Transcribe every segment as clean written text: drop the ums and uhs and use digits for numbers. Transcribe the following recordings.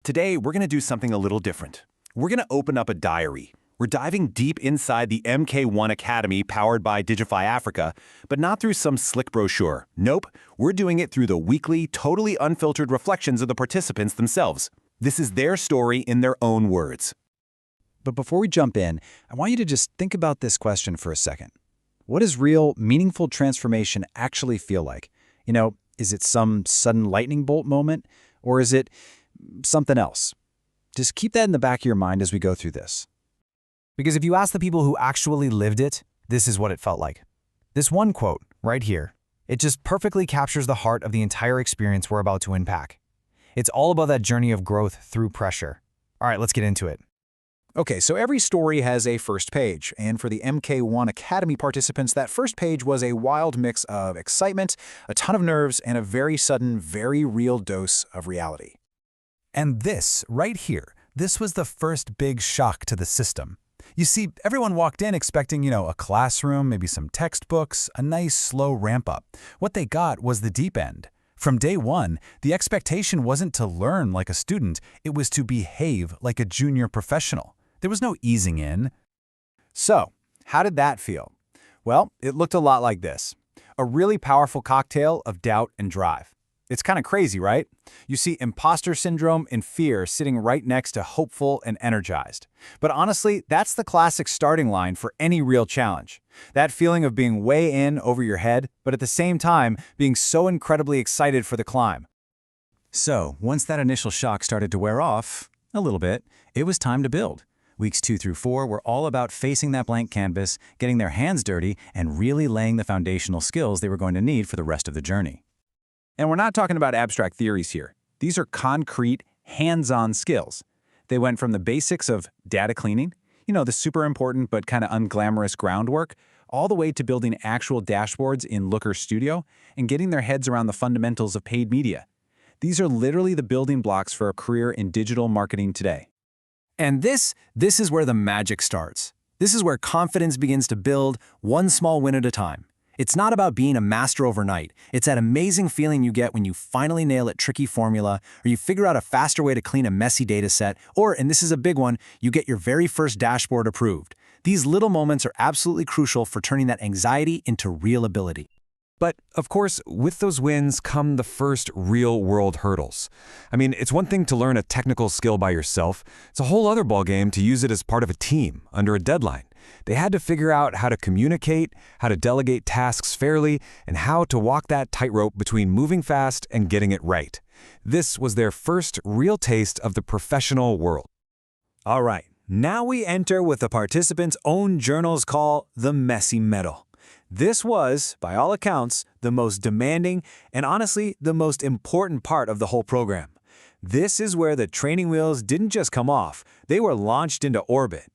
Today, we're going to do something a little different. We're going to open up a diary. We're diving deep inside the MK1 Academy powered by Digify Africa, but not through some slick brochure. Nope, we're doing it through the weekly, totally unfiltered reflections of the participants themselves. This is their story in their own words. But before we jump in, I want you to just think about this question for a second. What does real, meaningful transformation actually feel like? Is it some sudden lightning bolt moment, or is it something else? Just keep that in the back of your mind as we go through this. Because if you ask the people who actually lived it, this is what it felt like. This one quote, right here, it just perfectly captures the heart of the entire experience we're about to unpack. It's all about that journey of growth through pressure. All right, let's get into it. Okay, so every story has a first page, and for the MK1 Academy participants, that first page was a wild mix of excitement, a ton of nerves, and a very sudden, very real dose of reality. And this, right here, this was the first big shock to the system. You see, everyone walked in expecting, a classroom, maybe some textbooks, a nice slow ramp up. What they got was the deep end. From day one, the expectation wasn't to learn like a student, it was to behave like a junior professional. There was no easing in. So, how did that feel? Well, it looked a lot like this. A really powerful cocktail of doubt and drive. It's kind of crazy, right? You see imposter syndrome and fear sitting right next to hopeful and energized. But honestly, that's the classic starting line for any real challenge. That feeling of being way in over your head, but at the same time, being so incredibly excited for the climb. So, once that initial shock started to wear off, a little bit, it was time to build. Weeks 2 through 4 were all about facing that blank canvas, getting their hands dirty, and really laying the foundational skills they were going to need for the rest of the journey. And we're not talking about abstract theories here. These are concrete, hands-on skills. They went from the basics of data cleaning, the super important but kind of unglamorous groundwork, all the way to building actual dashboards in Looker Studio and getting their heads around the fundamentals of paid media. These are literally the building blocks for a career in digital marketing today. And this is where the magic starts. This is where confidence begins to build, one small win at a time. It's not about being a master overnight. It's that amazing feeling you get when you finally nail a tricky formula, or you figure out a faster way to clean a messy data set, or, and this is a big one, you get your very first dashboard approved. These little moments are absolutely crucial for turning that anxiety into real ability. But, of course, with those wins come the first real-world hurdles. It's one thing to learn a technical skill by yourself. It's a whole other ballgame to use it as part of a team, under a deadline. They had to figure out how to communicate, how to delegate tasks fairly, and how to walk that tightrope between moving fast and getting it right. This was their first real taste of the professional world. All right, now we enter what the participants' own journals call the messy middle. This was, by all accounts, the most demanding and honestly the most important part of the whole program. This is where the training wheels didn't just come off, they were launched into orbit.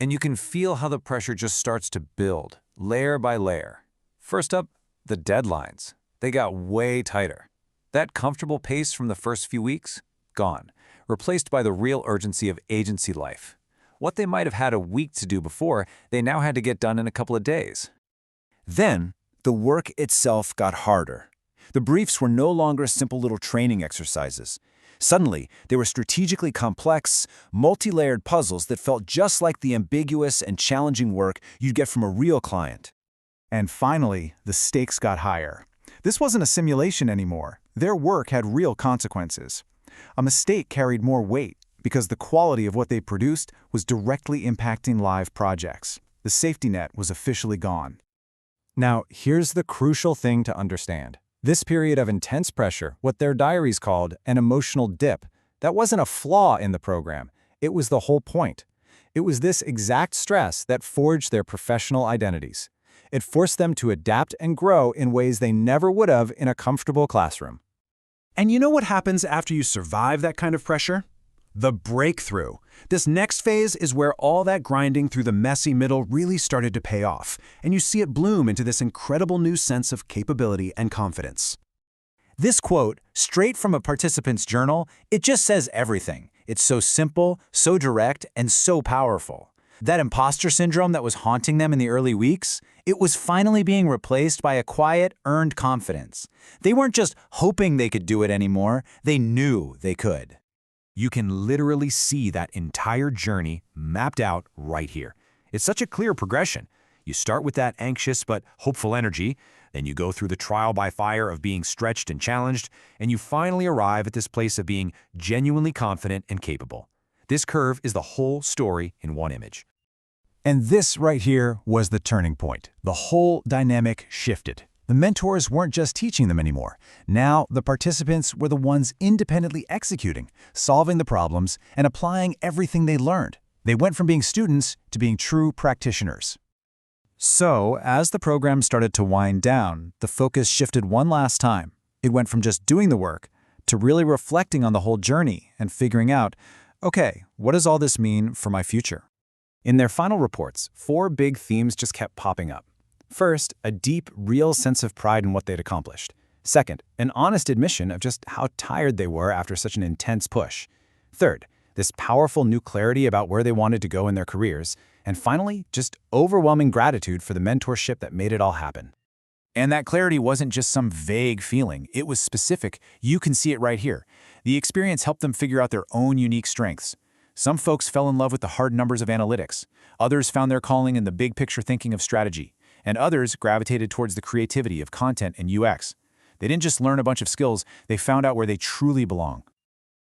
And you can feel how the pressure just starts to build, layer by layer. First up, the deadlines. They got way tighter. That comfortable pace from the first few weeks? Gone. Replaced by the real urgency of agency life. What they might have had a week to do before, they now had to get done in a couple of days. Then, the work itself got harder. The briefs were no longer simple little training exercises. Suddenly, they were strategically complex, multi-layered puzzles that felt just like the ambiguous and challenging work you'd get from a real client. And finally, the stakes got higher. This wasn't a simulation anymore. Their work had real consequences. A mistake carried more weight because the quality of what they produced was directly impacting live projects. The safety net was officially gone. Now, here's the crucial thing to understand. This period of intense pressure, what their diaries called an emotional dip, that wasn't a flaw in the program. It was the whole point. It was this exact stress that forged their professional identities. It forced them to adapt and grow in ways they never would have in a comfortable classroom. And you know what happens after you survive that kind of pressure? The breakthrough. This next phase is where all that grinding through the messy middle really started to pay off, and you see it bloom into this incredible new sense of capability and confidence. This quote, straight from a participant's journal, it just says everything. It's so simple, so direct, and so powerful. That imposter syndrome that was haunting them in the early weeks, it was finally being replaced by a quiet, earned confidence. They weren't just hoping they could do it anymore, they knew they could. You can literally see that entire journey mapped out right here. It's such a clear progression. You start with that anxious but hopeful energy, then you go through the trial by fire of being stretched and challenged, and you finally arrive at this place of being genuinely confident and capable. This curve is the whole story in one image. And this right here was the turning point. The whole dynamic shifted. The mentors weren't just teaching them anymore. Now, the participants were the ones independently executing, solving the problems, and applying everything they learned. They went from being students to being true practitioners. So, as the program started to wind down, the focus shifted one last time. It went from just doing the work to really reflecting on the whole journey and figuring out, okay, what does all this mean for my future? In their final reports, 4 big themes just kept popping up. First, a deep, real sense of pride in what they'd accomplished. Second, an honest admission of just how tired they were after such an intense push. Third, this powerful new clarity about where they wanted to go in their careers. And finally, just overwhelming gratitude for the mentorship that made it all happen. And that clarity wasn't just some vague feeling. It was specific. You can see it right here. The experience helped them figure out their own unique strengths. Some folks fell in love with the hard numbers of analytics. Others found their calling in the big picture thinking of strategy. And others gravitated towards the creativity of content and UX. They didn't just learn a bunch of skills, they found out where they truly belong.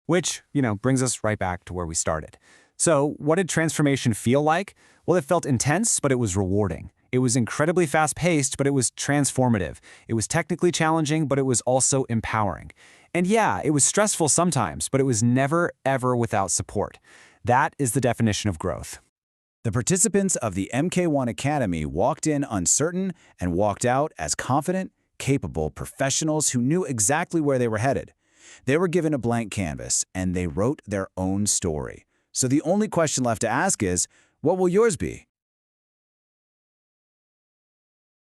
Which, brings us right back to where we started. So, what did transformation feel like? Well, it felt intense, but it was rewarding. It was incredibly fast-paced, but it was transformative. It was technically challenging, but it was also empowering. And yeah, it was stressful sometimes, but it was never, ever without support. That is the definition of growth. The participants of the MK1 Academy walked in uncertain and walked out as confident, capable professionals who knew exactly where they were headed. They were given a blank canvas, and they wrote their own story. So the only question left to ask is, what will yours be?